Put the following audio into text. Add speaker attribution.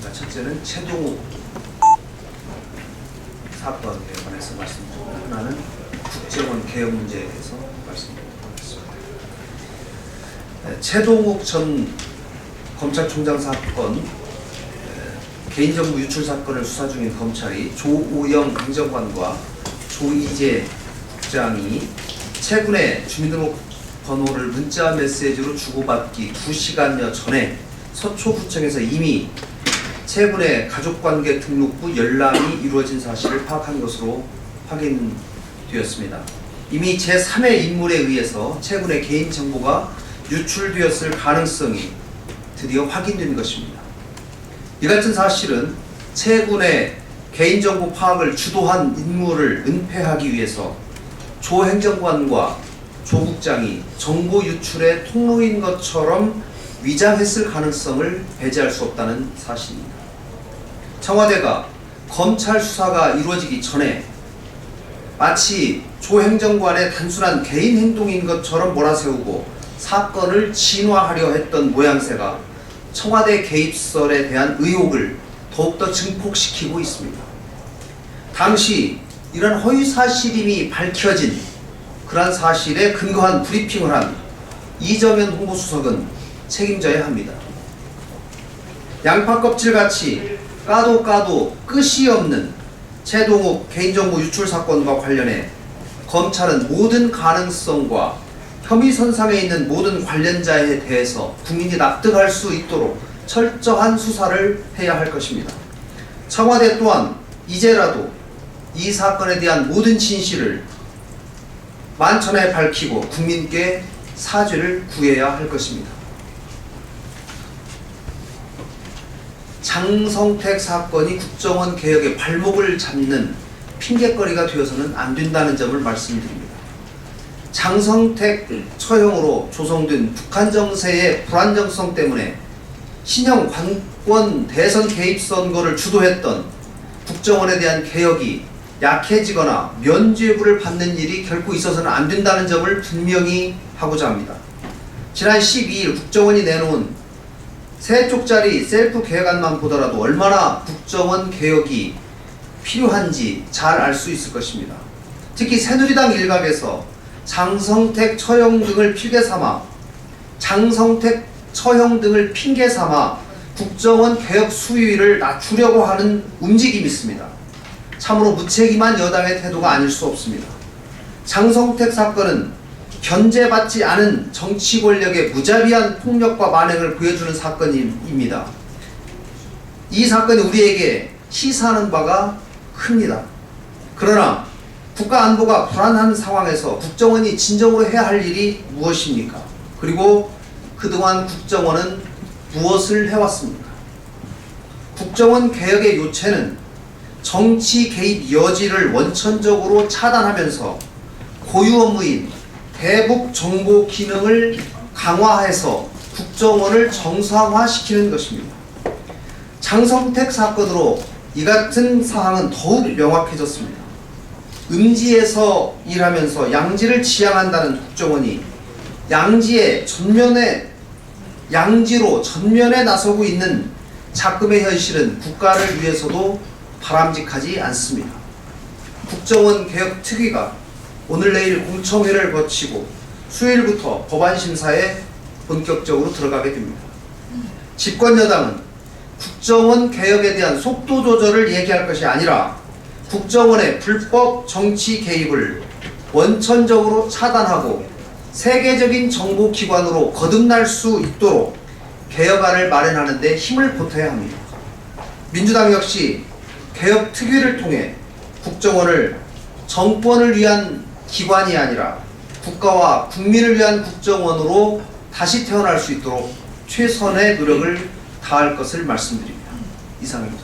Speaker 1: 하겠습니다. 첫째는 최동욱 사건에 관해서 말씀드리고, 하나는 국정원 개혁 문제에 대해서 말씀드리도록 하겠습니다. 최동욱 전 검찰총장 사건, 개인정보 유출 사건을 수사 중인 검찰이 조오영 행정관과 조이재 국장이 최근에 주민등록 번호를 문자 메시지로 주고받기 2시간여 전에 서초구청에서 이미 최근에 가족관계 등록부 열람이 이루어진 사실을 파악한 것으로 확인되었습니다. 이미 제3의 인물에 의해서 최근에 개인정보가 유출되었을 가능성이 드디어 확인된 것입니다. 이 같은 사실은 최근에 개인정보 파악을 주도한 인물을 은폐하기 위해서 조 행정관과 조 국장이 정보 유출의 통로인 것처럼 위장했을 가능성을 배제할 수 없다는 사실입니다. 청와대가 검찰 수사가 이루어지기 전에 마치 조 행정관의 단순한 개인 행동인 것처럼 몰아세우고 사건을 진화하려 했던 모양새가 청와대 개입설에 대한 의혹을 더욱더 증폭시키고 있습니다. 당시 이런 허위사실임이 밝혀진 그러한 사실에 근거한 브리핑을 한 이정현 홍보수석은 책임져야 합니다. 양파껍질같이 까도 끝이 없는 최동욱 개인정보 유출 사건과 관련해 검찰은 모든 가능성과 혐의 선상에 있는 모든 관련자에 대해서 국민이 납득할 수 있도록 철저한 수사를 해야 할 것입니다. 청와대 또한 이제라도 이 사건에 대한 모든 진실을 만천하에 밝히고 국민께 사죄를 구해야 할 것입니다. 장성택 사건이 국정원 개혁의 발목을 잡는 핑계거리가 되어서는 안 된다는 점을 말씀드립니다. 장성택 처형으로 조성된 북한 정세의 불안정성 때문에 신형 관권 대선 개입 선거를 주도했던 국정원에 대한 개혁이 약해지거나 면죄부를 받는 일이 결코 있어서는 안 된다는 점을 분명히 하고자 합니다. 지난 12일 국정원이 내놓은 3쪽짜리 셀프 계획안만 보더라도 얼마나 국정원 개혁이 필요한지 잘 알 수 있을 것입니다. 특히 새누리당 일각에서 장성택 처형 등을 핑계 삼아 국정원 개혁 수위를 낮추려고 하는 움직임이 있습니다. 참으로 무책임한 여당의 태도가 아닐 수 없습니다. 장성택 사건은 견제받지 않은 정치 권력의 무자비한 폭력과 만행을 보여주는 사건입니다. 이 사건이 우리에게 시사하는 바가 큽니다. 그러나 국가 안보가 불안한 상황에서 국정원이 진정으로 해야 할 일이 무엇입니까? 그리고 그동안 국정원은 무엇을 해왔습니까? 국정원 개혁의 요체는 정치 개입 여지를 원천적으로 차단하면서 고유 업무인 대북 정보 기능을 강화해서 국정원을 정상화시키는 것입니다. 장성택 사건으로 이 같은 사항은 더욱 명확해졌습니다. 음지에서 일하면서 양지를 지향한다는 국정원이 양지로 전면에 나서고 있는 작금의 현실은 국가를 위해서도 바람직하지 않습니다. 국정원 개혁 특위가 오늘 내일 공청회를 거치고 수요일부터 법안 심사에 본격적으로 들어가게 됩니다. 집권 여당은 국정원 개혁에 대한 속도 조절을 얘기할 것이 아니라 국정원의 불법 정치 개입을 원천적으로 차단하고 세계적인 정보기관으로 거듭날 수 있도록 개혁안을 마련하는 데 힘을 보태야 합니다. 민주당 역시 개혁 특위를 통해 국정원을 정권을 위한 기관이 아니라 국가와 국민을 위한 국정원으로 다시 태어날 수 있도록 최선의 노력을 다할 것을 말씀드립니다. 이상입니다.